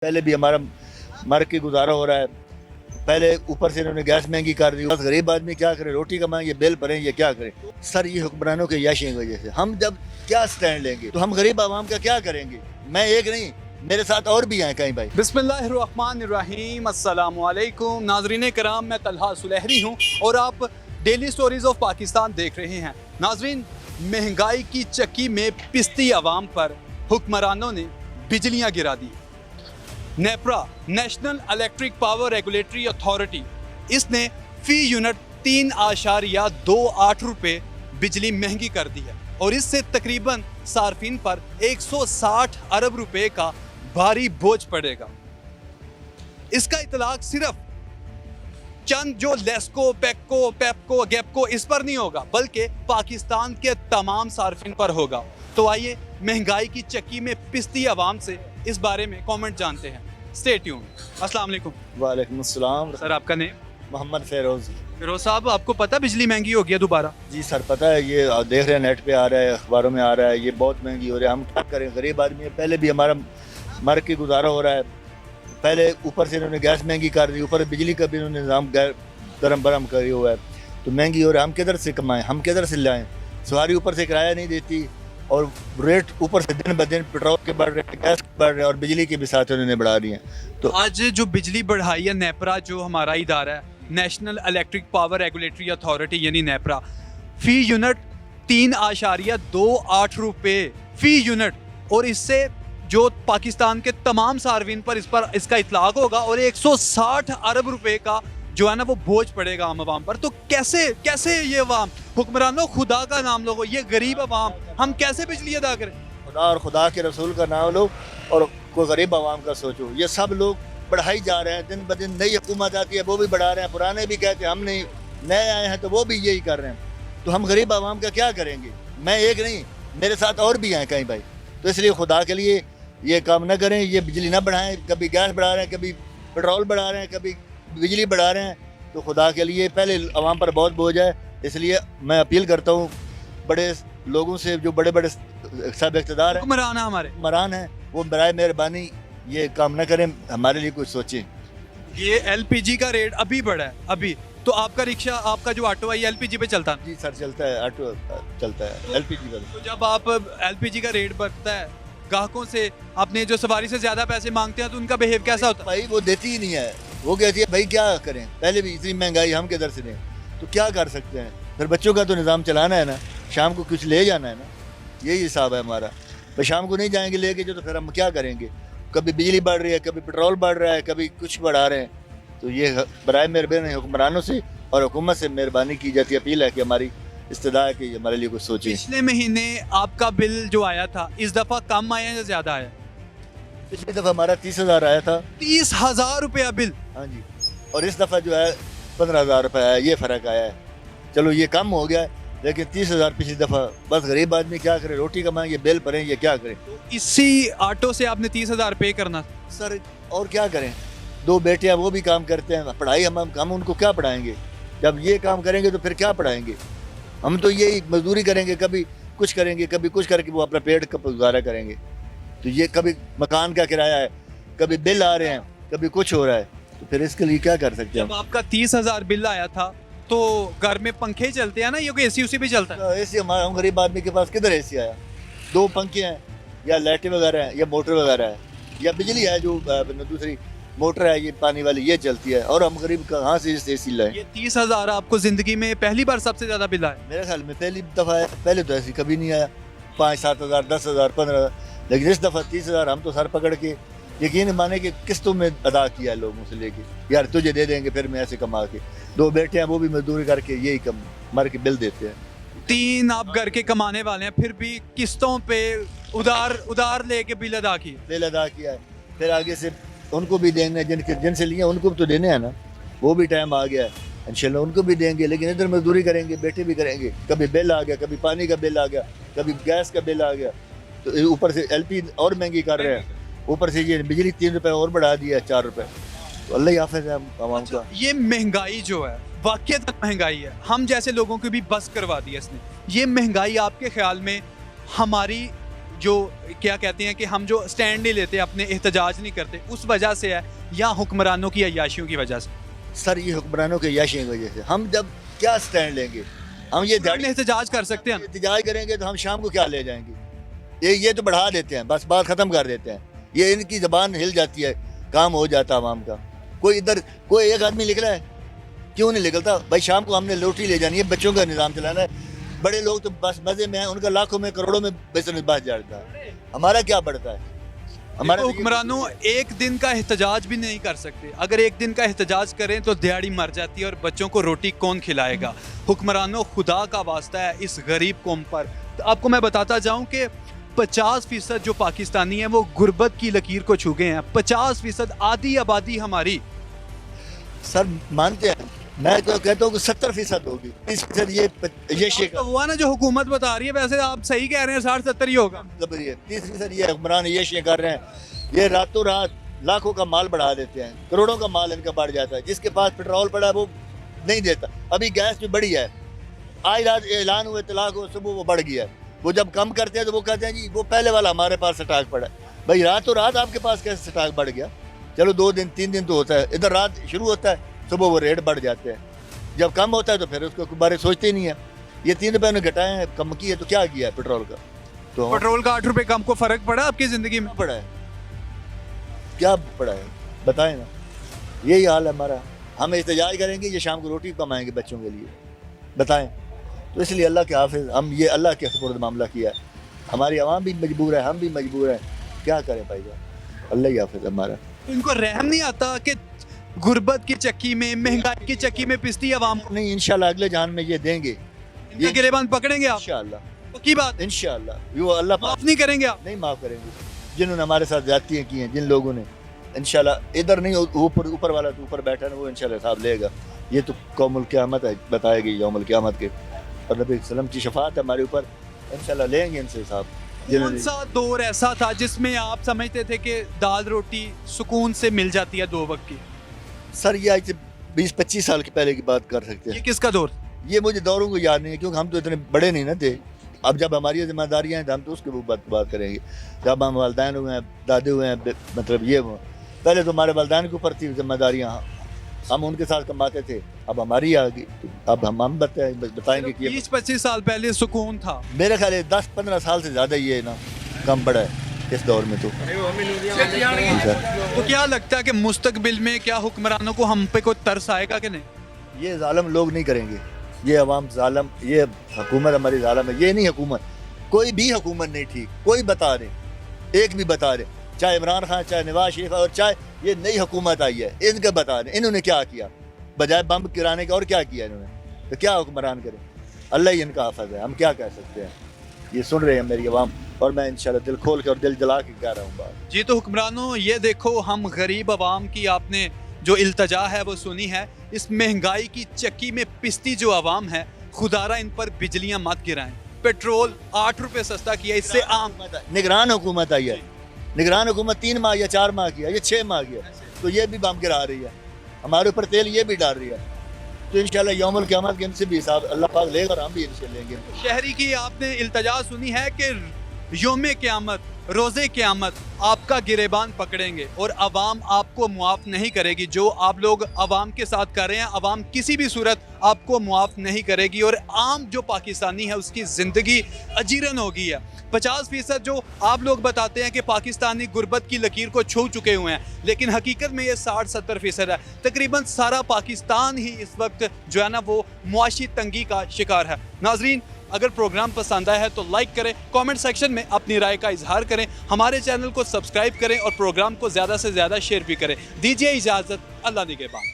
पहले भी हमारा मर के गुजारा हो रहा है। पहले ऊपर से इन्होंने गैस महंगी कर दी। बस गरीब आदमी क्या करे, रोटी कमाएं, ये बिल भरें, ये क्या करें। सर ये हुक्मरानों के याशी की वजह से हम जब क्या स्टैंड लेंगे, तो हम गरीब आवाम का क्या करेंगे। मैं एक नहीं, मेरे साथ और भी हैं कहीं भाई। बिस्मिल्लाहिर्रहमानिर्रहीम, अस्सलामु अलैकुम नाज़रीन कराम, मैं तलहा सुलहरी हूँ और आप डेली स्टोरीज ऑफ पाकिस्तान देख रहे हैं। नाज़रीन, महंगाई की चक्की में पिसती आवाम पर हुक्मरानों ने बिजलियाँ गिरा दी। NEPRA, national electric power regulatory authority, इसने फी यूनिट 3.28 रुपये बिजली महंगी कर दी है और इससे तकरीबन सार्फिन पर 160 अरब रुपए का भारी बोझ पड़ेगा। इसका इतलाक सिर्फ चंद जो लेस्को, पेप्को, गैपको इस पर नहीं होगा, बल्कि पाकिस्तान के तमाम सार्फिन पर होगा। तो आइए महंगाई की चक्की में पिसती आवाम से इस बारे में कमेंट जानते हैं। Stay tune. अस्सलाम वालेकुम। वालेकुम अस्सलाम। सर, आपका नेम? मोहम्मद फेरोज। फिरोज साहब, आपको पता बिजली महंगी हो गई है दोबारा? जी सर, पता है, ये देख रहे हैं, नेट पे आ रहा है, अखबारों में आ रहा है, ये बहुत महंगी हो रही है। हम क्या करें, गरीब आदमी है। पहले भी हमारा मर के गुजारा हो रहा है। पहले ऊपर से इन्होंने गैस महंगी कर दी, ऊपर बिजली का भी इन्होंने निज़ाम गरम बरम करी हुआ है, तो महंगी हो रहा है। हम किधर से कमाएं, हम किधर से लाएं। सवारी ऊपर से किराया नहीं देती और रेट ऊपर से दिन ब दिन पेट्रोल के बढ़ रहे हैं, गैस के बढ़ रहे हैं और बिजली के भी साथ उन्होंने बढ़ा दी हैं। तो आज जो बिजली बढ़ाई है, नेपरा जो हमारा इदारा है, national electric power regulatory authority यानी नेपरा, फी यूनिट 3.28 रुपये फी यूनिट, और इससे जो पाकिस्तान के तमाम सार्विन पर इसका इतलाक होगा और 160 अरब रुपए का जो है ना वो बोझ पड़ेगा आम आवाम पर। तो कैसे ये अवाम, हुक्मरानों खुदा का नाम लो, ये गरीब अवाम, हम कैसे बिजली अदा करें। खुदा और खुदा के रसूल का नाम लो और कोई गरीब आवाम का सोचो। ये सब लोग बढ़ाई जा रहे हैं, दिन ब दिन नई हुकूमत आती है वो भी बढ़ा रहे हैं, पुराने भी कहते हैं हम नहीं, नए आए हैं तो वो भी यही कर रहे हैं। तो हम गरीब आवाम का क्या करेंगे। मैं एक नहीं, मेरे साथ और भी हैं कहीं भाई। तो इसलिए खुदा के लिए ये काम ना करें, ये बिजली ना बढ़ाएं। कभी गैस बढ़ा रहे हैं, कभी पेट्रोल बढ़ा रहे हैं, कभी बिजली बढ़ा रहे हैं। तो खुदा के लिए पहले आवाम पर बहुत बोझ है। इसलिए मैं अपील करता हूँ बड़े लोगों से, जो बड़े बड़े सब इक़्तिदार हैं, हुक्मरान है हमारे, हुक्मरान हैं, वो बराए मेहरबानी ये काम ना करें, हमारे लिए कुछ सोचें। ये एलपीजी का रेट अभी बढ़ा है अभी, तो आपका रिक्शा, आपका जो ऑटो है ये एलपीजी पे चलता है? जी सर, चलता है, ऑटो चलता है एलपीजी पर। तो जब आप एलपीजी का रेट बढ़ता है, ग्राहकों से अपने जो सवारी से ज्यादा पैसे मांगते हैं, तो उनका बिहेव कैसा होता है? भाई वो देती ही नहीं है, वो कहती है भाई क्या करें, पहले भी इतनी महंगाई, हम किधर से दें। तो क्या कर सकते हैं, फिर बच्चों का तो निज़ाम चलाना है ना, शाम को कुछ ले जाना है ना, यही हिसाब है हमारा। पर शाम को नहीं जाएंगे लेके जो, तो फिर हम क्या करेंगे। कभी बिजली बढ़ रही है, कभी पेट्रोल बढ़ रहा है, कभी कुछ बढ़ा रहे हैं। तो ये बराए मेहरबानी हुक्मरानों से और हुकूमत से मेहरबानी की जाती है, अपील है कि हमारी इस्तदा है कि हमारे लिए कुछ सोचें। पिछले महीने आपका बिल जो आया था, इस दफा कम आया या ज्यादा आया? पिछली दफ़ा हमारा 30,000 आया था। 30,000 रुपया बिल? हाँ जी, और इस दफ़ा जो है 15,000 रुपये आया, ये फ़र्क आया है। चलो ये कम हो गया है, लेकिन 30,000 पिछली दफ़ा। बस गरीब आदमी क्या करे, रोटी कमाएं, ये बिल भरें, ये क्या करें। तो इसी ऑटो से आपने 30,000 पे करना सर और क्या करें, दो बेटियां वो भी काम करते हैं, पढ़ाई हम उनको क्या पढ़ाएंगे। जब ये काम करेंगे तो फिर क्या पढ़ाएंगे। हम तो यही मजदूरी करेंगे, कभी कुछ करेंगे, कभी कुछ करके वो अपना पेट का गुजारा करेंगे। तो ये कभी मकान का किराया है, कभी बिल आ रहे हैं, कभी कुछ हो रहा है, तो फिर इसके लिए क्या कर सकते हैं। जब आपका 30,000 बिल आया था तो घर में पंखे ही चलते हैं ना, ये कोई एसी उसी भी चलता है? एसी हमारा, हम गरीब आदमी के पास किधर एसी आया। 2 पंखे हैं, या लाइटें वगैरह हैं, या मोटर वगैरह है, या बिजली है जो दूसरी मोटर है ये पानी वाली, ये चलती है। और हम गरीब कहाँ से एसी लाएं। ये 30,000 आपको जिंदगी में पहली बार सबसे ज्यादा बिल आया? मेरे ख्याल में पहली दफ़ा है, पहले तो ऐसी कभी नहीं आया। 5-7 हज़ार, 10 हज़ार, 15, लेकिन इस दफ़ा 30,000 हम तो सर पकड़ के यकीन माने कि किस्तों में अदा किया है लोगों से लेके, यार तुझे दे देंगे फिर मैं ऐसे कमा के। 2 बेटे हैं, वो भी मजदूरी करके यही कम मर के बिल देते हैं। 3 आप घर के कमाने वाले हैं, फिर भी किस्तों पे उधार लेके बिल अदा किए? बिल अदा किया है, फिर आगे से उनको भी देंगे, जिनसे लिए उनको भी तो देने हैं ना। वो भी टाइम आ गया है, इंशाल्लाह उनको भी देंगे, लेकिन इधर मजदूरी करेंगे, बेटे भी करेंगे। कभी बिल आ गया, कभी पानी का बिल आ गया, कभी गैस का बिल आ गया, तो ऊपर से एलपी और महंगी कर रहे हैं, ऊपर से ये बिजली 3 रुपये और बढ़ा दिया है, 4 रुपये। तो अल्लाह हाफ़िज़ है आवाम का। ये महंगाई जो है वाक़ई महंगाई है, हम जैसे लोगों की भी बस करवा दी है इसने। ये महंगाई आपके ख्याल में हमारी जो क्या कहते हैं कि हम जो स्टैंड नहीं लेते, अपने एहतजाज नहीं करते, उस वजह से है या हुक्मरानों की अय्याशियों की वजह से? सर ये हुक्मरानों के याशियों की वजह से। हम जब क्या स्टैंड लेंगे? हम ये हम एहतजाज कर सकते हैं। एहतजाज करेंगे तो हम शाम को क्या ले जाएंगे? ये तो बढ़ा देते हैं, बस बात ख़त्म कर देते हैं। ये इनकी ज़बान हिल जाती है, काम हो जाता है आवाम का। कोई इधर कोई एक आदमी निकला है, क्यों नहीं निकलता भाई? शाम को हमने रोटी ले जानी है, बच्चों का निज़ाम चलाना है। बड़े लोग तो बस मज़े में हैं, उनका लाखों में करोड़ों में बिजनेस बच जाता है, हमारा क्या बढ़ता है? हमारे हुक्मरानों एक दिन का एहतजाज भी नहीं कर सकते। अगर एक दिन का एहतजाज करें तो दिहाड़ी मर जाती है और बच्चों को रोटी कौन खिलाएगा? हुक्मरानों, खुदा का वास्ता है इस गरीब कौम पर। तो आपको मैं बताता जाऊं कि 50% जो पाकिस्तानी हैं वो गुर्बत की लकीर को छू गए हैं। 50% आधी आबादी हमारी। सर मानते हैं, मैं तो कहता हूँ कि 70% होगी, 30% ये शेख तो हुआ ना जो हुकूमत बता रही है, वैसे आप सही कह रहे हैं, 60-70 ही होगा। 30% ये हुक्मरान ये शेख कर रहे हैं। ये रातों रात लाखों का माल बढ़ा देते हैं, करोड़ों का माल इनका बढ़ जाता है। जिसके पास पेट्रोल पड़ा है वो नहीं देता। अभी गैस भी बढ़ी है, आज रात ऐलान हुए तलाक हो, सुबह वो बढ़ गया है। वो जब कम करते हैं तो वो कहते हैं जी वो पहले वाला हमारे पास स्टॉक पड़ा है। भाई रातों रात आपके पास कैसे स्टॉक बढ़ गया? चलो 2 दिन 3 दिन तो होता है, इधर रात शुरू होता है, सुबह वो रेट बढ़ जाते हैं। जब कम होता है तो फिर उसके बारे सोचते ही नहीं है। ये 3 रुपये ने घटाए हैं, कम किए तो क्या किया है पेट्रोल का? तो पेट्रोल का 8 रुपए कम को फर्क पड़ा आपकी जिंदगी में? पड़ा है, क्या पड़ा है बताएं ना। यही हाल है हमारा। हम एहतजाज करेंगे, ये शाम को रोटी कमाएंगे बच्चों के लिए, बताएं। तो इसलिए अल्लाह के हाफिज, हम ये अल्लाह के सुपुर्द मामला किया है। हमारी आवाम भी मजबूर है, हम भी मजबूर हैं, क्या करें भाई जान, अल्लाह ही हाफिज हमारा। इनको रहम नहीं आता कि गुर्बत की चक्की में, महंगाई की चक्की में पिसती आवाम को? नहीं, इंशाल्लाह अगले जान में ये देंगे, इनका गिरेबान पकड़ेंगे आप इंशाल्लाह। पक्की बात? इंशाल्लाह वो अल्लाह माफ नहीं करेंगे आप? नहीं माफ़ करेंगे। जिन्होंने हमारे साथ ज्यादतियाँ की हैं, जिन लोगों ने, इंशाल्लाह इधर नहीं, ऊपर वाला तो ऊपर बैठा है, वो इंशाल्लाह हिसाब लेगा। ये तो कौमुल क़यामत है, बताएगी यौमुल क़यामत के, और नबी सल्लम की शफाअत है हमारे ऊपर, इंशाल्लाह लेंगे इनसे हिसाब। कौन सा दौर ऐसा था जिसमें आप समझते थे कि दाल रोटी सुकून से मिल जाती है 2 वक्त की? सर ये आज से 20-25 साल के पहले की बात कर सकते ये हैं। किसका दौर? ये मुझे दौरों को याद नहीं है, क्योंकि हम तो इतने बड़े नहीं ना थे। अब जब हमारी जिम्मेदारियाँ हैं तो हम तो उसके ऊपर बात करेंगे। जब हम वालदैन हुए हैं, दादे हुए हैं, मतलब ये हुआ, पहले तो हमारे वालदैन के ऊपर थी जिम्मेदारियाँ, हम उनके साथ कमाते थे, अब हमारी आ गई। अब हम बताएंगे कि 20-25 साल पहले सुकून था। मेरे ख्याल है 10-15 साल से ज़्यादा ये ना कम बढ़ा है इस दौर में। तो क्या लगता है कि मुस्तकबिल में क्या हुक्मरानों को हम पे कोई तरस आएगा कि नहीं? ये जालिम लोग नहीं करेंगे, ये अवाम जालिम, ये हुकूमत हमारी जालिम है। ये नहीं हुकूमत, कोई भी हुकूमत नहीं ठीक, कोई बता रहे, एक भी बता रहे, चाहे इमरान खान, चाहे नवाज शरीफ, और चाहे ये नई हुकूमत आई है, इनके बता रहे इन्होंने क्या किया बजाय बम गिराने का, और क्या किया इन्होंने? तो क्या हुक्मरान करें? अल्लाह ही इनका हाफिज है, हम क्या कह सकते हैं। ये सुन रहे हैं मेरी अवाम, और मैं इंशाल्लाह दिल खोल के और दिल जला के कह रहा हूँ बात। जी तो हुक्मरानों, ये देखो, हम गरीब आवाम की आपने जो इल्तजा है वो सुनी है। इस महंगाई की चक्की में पिसती जो आवाम है, खुदारा इन पर बिजलियां मत गिराएं। पेट्रोल 8 रुपए सस्ता किया, इससे आम निगरान हुकूमत आई है, निगरान हुकूमत 3 माह या 4 माह की है, ये 6 माह की है, तो ये भी बम गिरा रही है हमारे ऊपर, तेल ये भी डाल रही है। तो इंशाल्लाह यौमुल क़यामत के इनसे भी हिसाब अल्लाह पाक लेगा, और हम भी इनसे लेंगे। शहरी की आपने इल्तजा सुनी है कि यौमे क़यामत, रोज़े क़यामत आपका गिरेबान पकड़ेंगे और अवाम आपको मुआफ़ नहीं करेगी। जो आप लोग अवाम के साथ कर रहे हैं, अवाम किसी भी सूरत आपको मुआफ़ नहीं करेगी, और आम जो पाकिस्तानी है उसकी ज़िंदगी अजीरन हो गई है। 50% जो आप लोग बताते हैं कि पाकिस्तानी गुर्बत की लकीर को छू चुके हुए हैं, लेकिन हकीकत में ये 60-70% है। तकरीबन सारा पाकिस्तान ही इस वक्त जो है ना वो मुआशी तंगी का शिकार है। नाजरीन, अगर प्रोग्राम पसंद आया है तो लाइक करें, कमेंट सेक्शन में अपनी राय का इजहार करें, हमारे चैनल को सब्सक्राइब करें और प्रोग्राम को ज़्यादा से ज़्यादा शेयर भी करें। दीजिए इजाज़त, अल्लाह निगहबान।